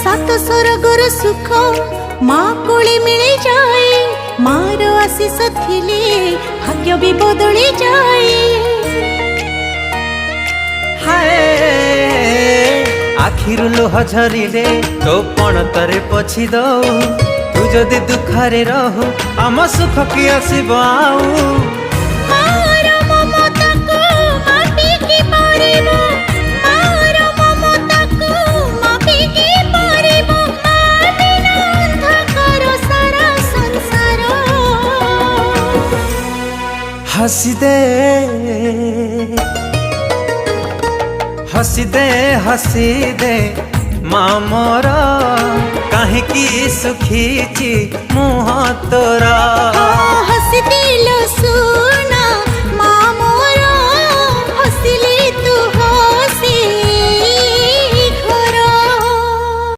सात स्वर्गर सुख माँ कोले मिले जाए, मार आशीष थिले भाग्य भी बदली जाए। हाय आखिरु लुह झरिले तो पण तरे पछी दो, तू जदि दुखरे रहू आम सुख की आसीब आऊ। हसी दे हसी दे हसी दे माँ मोरा, कहीं की सुखी मुँह तोरा।